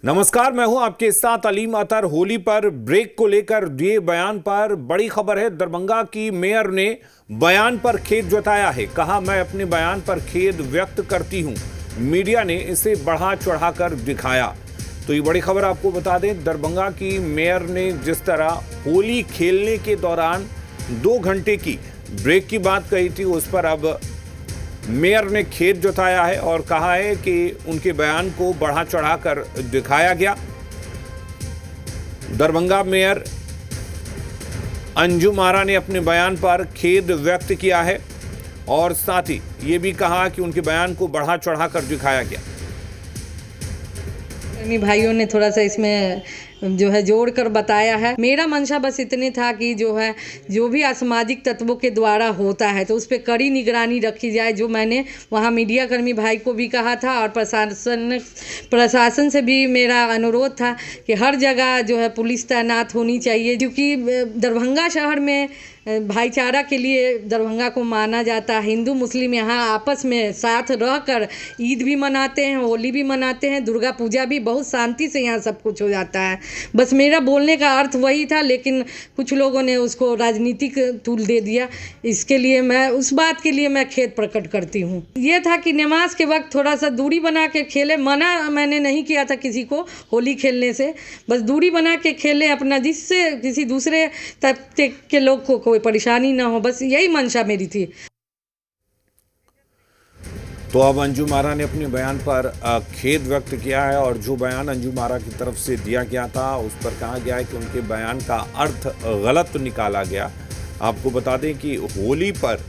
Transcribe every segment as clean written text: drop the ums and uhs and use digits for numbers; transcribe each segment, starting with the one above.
नमस्कार, मैं हूं आपके साथ अलीम अतर। होली पर ब्रेक को लेकर दिए बयान पर बड़ी खबर है। दरभंगा की मेयर ने बयान पर खेद जताया है। कहा, मैं अपने बयान पर खेद व्यक्त करती हूं। मीडिया ने इसे बढ़ा चढ़ाकर दिखाया। तो ये बड़ी खबर आपको बता दें, दरभंगा की मेयर ने जिस तरह होली खेलने के दौरान 2 घंटे की ब्रेक की बात कही थी, उस पर अब मेयर ने खेद जताया है और कहा है कि उनके बयान को बढ़ा चढ़ाकर दिखाया गया। दरभंगा मेयर अंजुम आरा ने अपने बयान पर खेद व्यक्त किया है और साथ ही ये भी कहा कि उनके बयान को बढ़ा चढ़ाकर दिखाया गया। भाइयों ने थोड़ा सा इसमें जो है जोड़कर बताया है। मेरा मंशा बस इतने था कि जो भी असामाजिक तत्वों के द्वारा होता है तो उस पर कड़ी निगरानी रखी जाए। जो मैंने वहाँ मीडिया कर्मी भाई को भी कहा था और प्रशासन से भी मेरा अनुरोध था कि हर जगह जो है पुलिस तैनात होनी चाहिए, क्योंकि दरभंगा शहर में भाईचारा के लिए दरभंगा को माना जाता है। हिंदू मुस्लिम यहाँ आपस में साथ रहकर ईद भी मनाते हैं, होली भी मनाते हैं, दुर्गा पूजा भी बहुत शांति से यहाँ सब कुछ हो जाता है। बस मेरा बोलने का अर्थ वही था, लेकिन कुछ लोगों ने उसको राजनीतिक तूल दे दिया। इसके लिए मैं उस बात के लिए मैं खेद प्रकट करती हूँ। ये था कि नमाज के वक्त थोड़ा सा दूरी बना के खेले। मना मैंने नहीं किया था किसी को होली खेलने से, बस दूरी बना के खेले अपना, जिससे किसी दूसरे तबके के लोग को कोई परेशानी ना हो। बस यही मंशा मेरी थी। तो अब अंजुम आरा ने अपने बयान पर खेद व्यक्त किया है और जो बयान अंजुम आरा की तरफ से दिया गया था उस पर कहा गया है कि उनके बयान का अर्थ गलत निकाला गया। आपको बता दें कि होली पर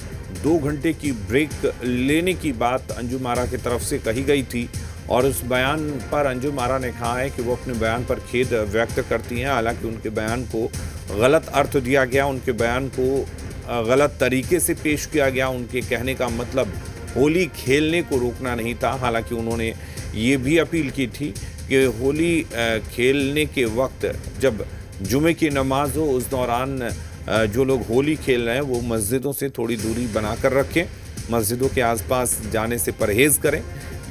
2 घंटे की ब्रेक लेने की बात अंजुम आरा की तरफ से कही गई थी और उस बयान पर अंजुम आरा ने कहा है कि वो अपने बयान पर खेद व्यक्त करती हैं। हालांकि उनके बयान को गलत अर्थ दिया गया, उनके बयान को गलत तरीके से पेश किया गया। उनके कहने का मतलब होली खेलने को रोकना नहीं था। हालांकि उन्होंने ये भी अपील की थी कि होली खेलने के वक्त जब जुमे की नमाज हो, उस दौरान जो लोग होली खेल रहे हैं वो मस्जिदों से थोड़ी दूरी बनाकर रखें, मस्जिदों के आसपास जाने से परहेज़ करें।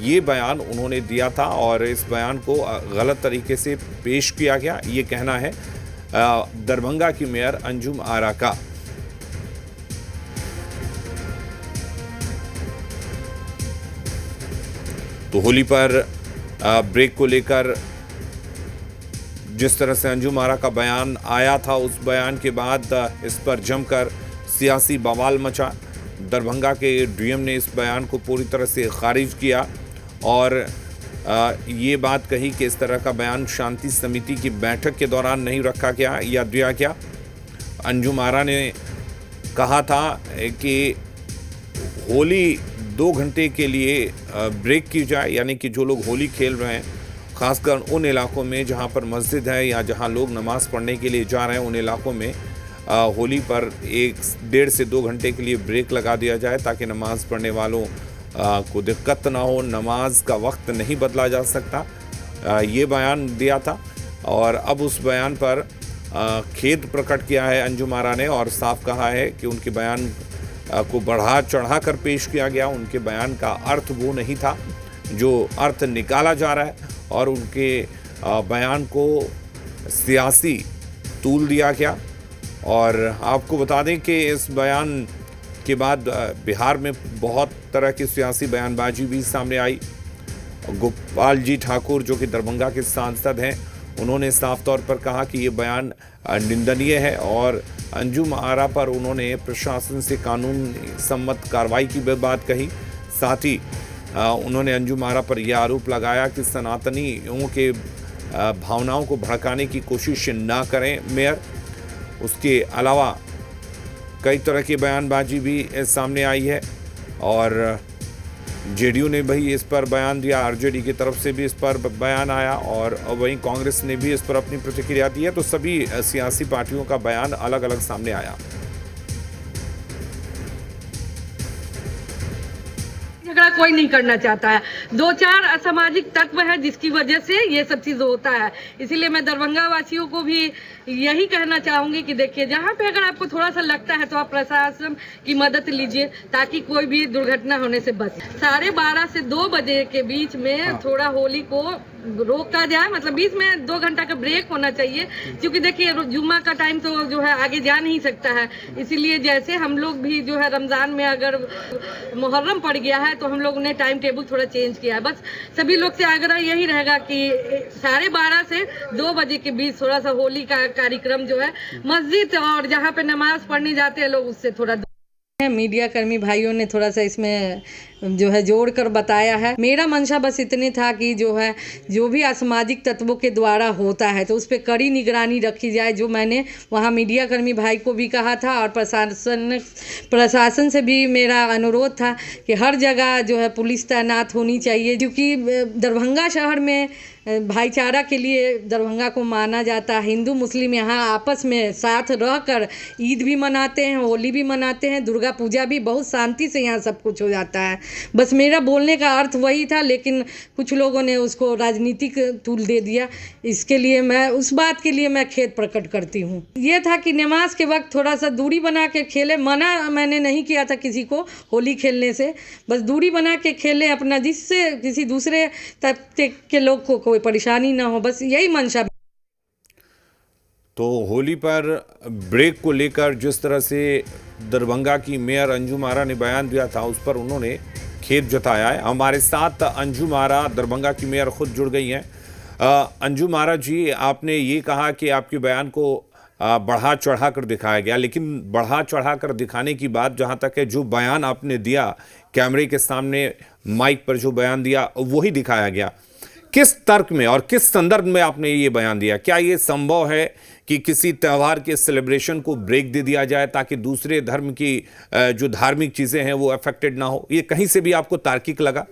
ये बयान उन्होंने दिया था और इस बयान को गलत तरीके से पेश किया गया, ये कहना है दरभंगा की मेयर अंजुम आरा का। तो होली पर ब्रेक को लेकर जिस तरह से अंजुम आरा का बयान आया था, उस बयान के बाद इस पर जमकर सियासी बवाल मचा। दरभंगा के डीएम ने इस बयान को पूरी तरह से खारिज किया और ये बात कही कि इस तरह का बयान शांति समिति की बैठक के दौरान नहीं रखा गया या दिया गया। अंजुम आरा ने कहा था कि होली 2 घंटे के लिए ब्रेक की जाए, यानी कि जो लोग होली खेल रहे हैं, ख़ासकर उन इलाकों में जहां पर मस्जिद है या जहां लोग नमाज़ पढ़ने के लिए जा रहे हैं, उन इलाकों में होली पर 1-1.5 से 2 घंटे के लिए ब्रेक लगा दिया जाए ताकि नमाज़ पढ़ने वालों को दिक्कत ना हो। नमाज का वक्त नहीं बदला जा सकता, ये बयान दिया था और अब उस बयान पर खेद प्रकट किया है अंजुम आरा ने और साफ कहा है कि उनके बयान को बढ़ा चढ़ा कर पेश किया गया। उनके बयान का अर्थ वो नहीं था जो अर्थ निकाला जा रहा है और उनके बयान को सियासी तूल दिया गया। और आपको बता दें कि इस बयान के बाद बिहार में बहुत तरह की सियासी बयानबाजी भी सामने आई। गोपाल जी ठाकुर जो कि दरभंगा के सांसद हैं, उन्होंने साफ तौर पर कहा कि ये बयान निंदनीय है और अंजुम आरा पर उन्होंने प्रशासन से कानून सम्मत कार्रवाई की बात कही। साथ ही उन्होंने अंजुम आरा पर यह आरोप लगाया कि सनातनियों के भावनाओं को भड़काने की कोशिश ना करें मेयर। उसके अलावा कई तरह की बयानबाजी भी सामने आई है और जेडीयू ने भी इस पर बयान दिया, आरजेडी की तरफ से भी इस पर बयान आया और वहीं कांग्रेस ने भी इस पर अपनी प्रतिक्रिया दी है। तो सभी सियासी पार्टियों का बयान अलग अलग सामने आया। झगड़ा कोई नहीं करना चाहता है। दो चार असामाजिक तत्व है जिसकी वजह से ये सब चीज़ होता है। इसीलिए मैं दरभंगा वासियों को भी यही कहना चाहूँगी कि देखिए, जहाँ पे अगर आपको थोड़ा सा लगता है तो आप प्रशासन की मदद लीजिए ताकि कोई भी दुर्घटना होने से बचे। 12:30 से 2 बजे के बीच में थोड़ा होली को रोका जाए, मतलब बीच में 2 घंटा का ब्रेक होना चाहिए, क्योंकि देखिए जुम्मा का टाइम तो जो है आगे जा नहीं सकता है। इसीलिए जैसे हम लोग भी जो है रमज़ान में अगर मुहर्रम पड़ गया है तो हम लोग ने टाइम टेबल थोड़ा चेंज किया है। बस सभी लोग से आग्रह यही रहेगा कि 12:30 से 2 बजे के बीच थोड़ा सा होली का कार्यक्रम जो है मस्जिद और जहाँ पे नमाज पढ़ने जाते हैं लोग उससे थोड़ा मीडिया कर्मी भाइयों ने थोड़ा सा इसमें जो है जोड़ कर बताया है। मेरा मंशा बस इतने था कि जो है जो भी असामाजिक तत्वों के द्वारा होता है तो उस पर कड़ी निगरानी रखी जाए, जो मैंने वहाँ मीडिया कर्मी भाई को भी कहा था और प्रशासन से भी मेरा अनुरोध था कि हर जगह जो है पुलिस तैनात होनी चाहिए, क्योंकि दरभंगा शहर में भाईचारा के लिए दरभंगा को माना जाता है। हिंदू मुस्लिम यहाँ आपस में साथ रहकर ईद भी मनाते हैं, होली भी मनाते हैं, दुर्गा पूजा भी बहुत शांति से यहाँ सब कुछ हो जाता है। बस मेरा बोलने का अर्थ वही था, लेकिन कुछ लोगों ने उसको राजनीतिक तूल दे दिया। इसके लिए मैं उस बात के लिए मैं खेद प्रकट करती हूँ। ये था कि नमाज के वक्त थोड़ा सा दूरी बना के खेले। मना मैंने नहीं किया था किसी को होली खेलने से, बस दूरी बना के खेले अपना, जिससे किसी दूसरे तबके के लोग को कोई परेशानी ना हो, बस यही मंशा। तो होली पर ब्रेक को लेकर जिस तरह से दरभंगा की मेयर अंजुम आरा ने बयान दिया था, उस पर उन्होंने खेद जताया है। हमारे साथ अंजुम आरा, दरभंगा की मेयर, खुद जुड़ गई हैं। अंजुम आरा जी, आपने ये कहा कि आपके बयान को बढ़ा चढ़ा कर दिखाया गया, लेकिन बढ़ा चढ़ा कर दिखाने की बात जहाँ तक है, जो बयान आपने दिया कैमरे के सामने माइक पर, जो बयान दिया वही दिखाया गया। किस तर्क में और किस संदर्भ में आपने ये बयान दिया? क्या ये संभव है कि किसी त्यौहार के सेलिब्रेशन को ब्रेक दे दिया जाए ताकि दूसरे धर्म की जो धार्मिक चीज़ें हैं वो अफेक्टेड ना हो? ये कहीं से भी आपको तार्किक लगा?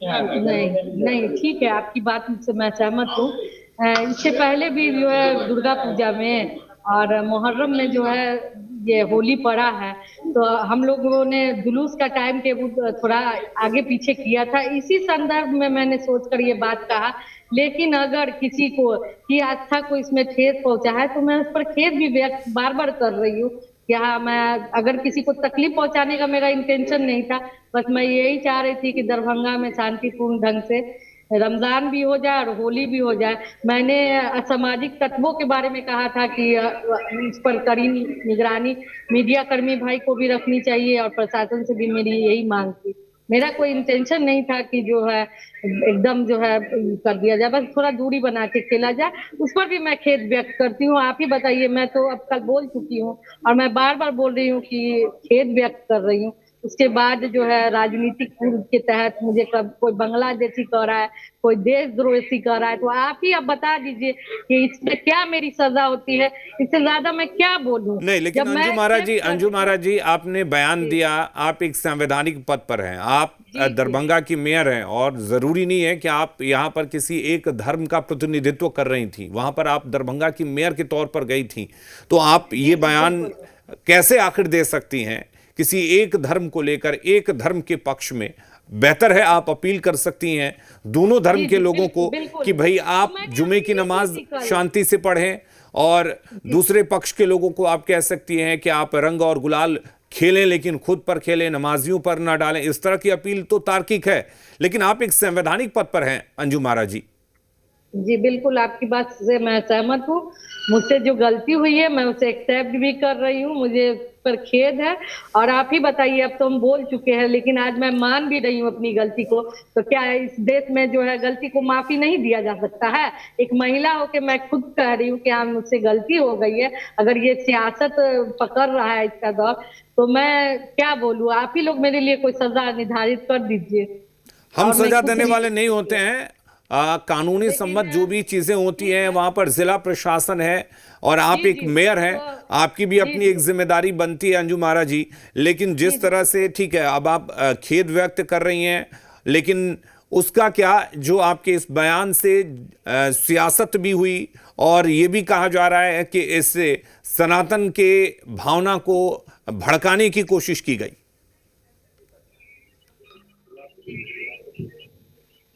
नहीं, ठीक है, आपकी बात से मैं सहमत हूँ। इससे पहले भी जो है दुर्गा पूजा में और मुहर्रम में जो है ये होली पड़ा है, तो हम लोगों ने जुलूस का टाइम टेबल थोड़ा आगे पीछे किया था। इसी संदर्भ में मैंने सोचकर ये बात कहा। लेकिन अगर किसी को की आस्था को इसमें ठेस पहुंचा है तो मैं उस पर खेद भी व्यक्त बार बार कर रही हूँ। यहाँ मैं अगर किसी को तकलीफ पहुंचाने का मेरा इंटेंशन नहीं था, बस मैं यही चाह रही थी कि दरभंगा में शांतिपूर्ण ढंग से रमजान भी हो जाए और होली भी हो जाए। मैंने असामाजिक तत्वों के बारे में कहा था कि इस पर कड़ी निगरानी मीडिया कर्मी भाई को भी रखनी चाहिए और प्रशासन से भी मेरी यही मांग थी। मेरा कोई इंटेंशन नहीं था कि जो है एकदम जो है कर दिया जाए, बस थोड़ा दूरी बना के खेला जाए। उस पर भी मैं खेद व्यक्त करती हूँ। आप ही बताइए, मैं तो अब कल बोल चुकी हूँ और मैं बार बार बोल रही हूँ कि खेद व्यक्त कर रही हूँ। उसके बाद जो है राजनीतिक पूर्व के तहत मुझे कोई बांग्लादेशी कह रहा है, कोई देशद्रोही कह रहा है, तो आप ही अब बता दीजिए कि इसमें क्या मेरी सजा होती है। इससे ज्यादा मैं क्या बोलूं? नहीं, लेकिन अंजुम आरा जी, आपने बयान दिया, आप एक संवैधानिक पद पर हैं, आप दरभंगा की मेयर हैं और जरूरी नहीं है कि आप यहाँ पर किसी एक धर्म का प्रतिनिधित्व कर रही थी। वहां पर आप दरभंगा की मेयर के तौर पर गई थी, तो आप ये बयान कैसे आखिर दे सकती हैं किसी एक धर्म को लेकर? एक धर्म के पक्ष में बेहतर है आप अपील कर सकती हैं दोनों धर्म के लोगों को कि भाई आप जुमे की नमाज शांति से पढ़ें, और दूसरे पक्ष के लोगों को आप कह सकती हैं कि आप रंग और गुलाल खेलें लेकिन खुद पर खेलें, नमाजियों पर ना डालें। इस तरह की अपील तो तार्किक है, लेकिन आप एक संवैधानिक पद पर हैं अंजुम आरा जी। जी बिल्कुल, आपकी बात से मैं सहमत हूँ। मुझसे जो गलती हुई है मैं उसे एक्सेप्ट भी कर रही हूँ, मुझे पर खेद है। और आप ही बताइए, अब तो हम बोल चुके हैं, लेकिन आज मैं मान भी रही हूँ अपनी गलती को, तो क्या इस देश में जो है गलती को माफी नहीं दिया जा सकता है? एक महिला होकर मैं खुद कह रही हूँ कि हाँ मुझसे गलती हो गई है। अगर ये सियासत पकड़ रहा है इसका दौर, तो मैं क्या बोलूँ? आप ही लोग मेरे लिए कोई सजा निर्धारित कर दीजिए। हम सजा देने वाले नहीं होते हैं। कानूनी सम्मत जो भी चीजें होती हैं वहां पर जिला प्रशासन है और आप एक मेयर हैं, आपकी भी अपनी एक जिम्मेदारी बनती है अंजुम आरा जी। लेकिन जिस तरह से, ठीक है, अब आप खेद व्यक्त कर रही हैं, लेकिन उसका क्या जो आपके इस बयान से सियासत भी हुई और ये भी कहा जा रहा है कि इससे सनातन के भावना को भड़काने की कोशिश की गई।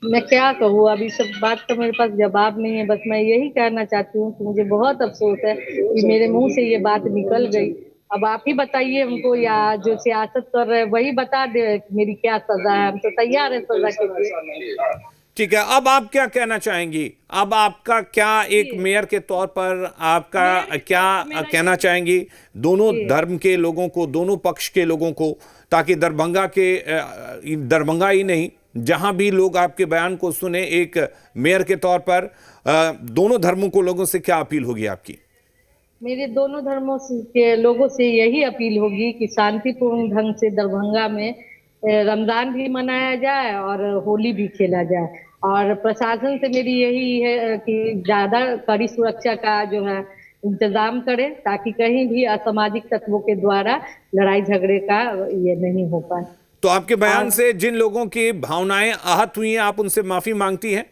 मैं क्या कहूँ, अभी सब बात का मेरे पास जवाब नहीं है। बस मैं यही कहना चाहती हूँ कि मुझे बहुत अफसोस है कि मेरे मुंह से ये बात निकल गई। अब आप ही बताइए हमको, या जो सियासत कर रहे हैं वही बता दे कि मेरी क्या सजा है। हम तो तैयार है सजा के लिए। ठीक है, अब आप क्या कहना चाहेंगी? अब आपका क्या एक मेयर के तौर पर आपका क्या कहना चाहेंगी दोनों धर्म के लोगों को, दोनों पक्ष के लोगों को, ताकि दरभंगा ही नहीं, जहां भी लोग आपके बयान को सुने, एक मेयर के तौर पर दोनों धर्मों को लोगों से क्या अपील होगी आपकी? मेरे दोनों धर्मों के लोगों से यही अपील होगी कि शांतिपूर्ण ढंग से दरभंगा में रमजान भी मनाया जाए और होली भी खेला जाए। और प्रशासन से मेरी यही है कि ज्यादा कड़ी सुरक्षा का जो है इंतजाम करे, ताकि कहीं भी असामाजिक तत्वों के द्वारा लड़ाई झगड़े का ये नहीं हो पाए। तो आपके बयान से जिन लोगों की भावनाएं आहत हुई हैं, आप उनसे माफी मांगती हैं?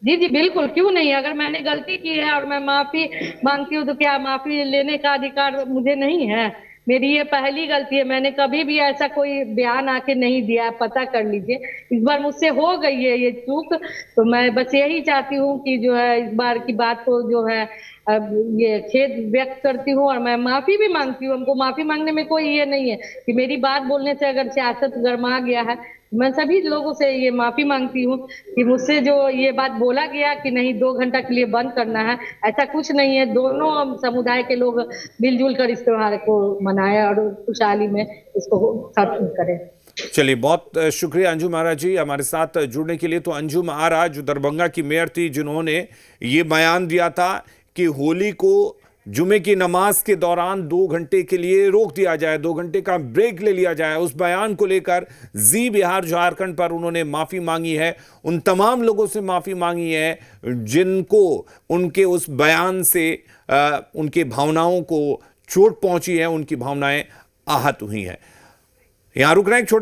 जी जी बिल्कुल, क्यों नहीं। अगर मैंने गलती की है और मैं माफी मांगती हूँ तो क्या माफी लेने का अधिकार मुझे नहीं है? मेरी ये पहली गलती है, मैंने कभी भी ऐसा कोई बयान आके नहीं दिया, पता कर लीजिए। इस बार मुझसे हो गई है ये चूक, तो मैं बस यही चाहती हूँ कि जो है इस बार की बात को जो है अब ये खेद व्यक्त करती हूँ और मैं माफी भी मांगती हूँ। हमको माफी मांगने में कोई ये नहीं है कि मेरी बात बोलने से अगर सियासत गरमा गया है। मैं सभी लोगों से ये माफी मांगती हूँ कि मुझसे जो ये बात बोला गया कि नहीं 2 घंटा के लिए बंद करना है, ऐसा कुछ नहीं है। दोनों समुदाय के लोग मिलजुल कर इस त्योहार को मनाएं और खुशहाली में इसको खत्म करें। चलिए, बहुत शुक्रिया अंजुम आरा जी हमारे साथ जुड़ने के लिए। तो अंजुम आरा जो दरभंगा की मेयर थी, जिन्होंने ये बयान दिया था कि होली को जुमे की नमाज के दौरान 2 घंटे के लिए रोक दिया जाए, 2 घंटे का ब्रेक ले लिया जाए, उस बयान को लेकर जी बिहार झारखंड पर उन्होंने माफी मांगी है। उन तमाम लोगों से माफी मांगी है जिनको उनके उस बयान से उनके भावनाओं को चोट पहुंची है, उनकी भावनाएं आहत हुई हैं। यहां रुक रहे हैं, छोटे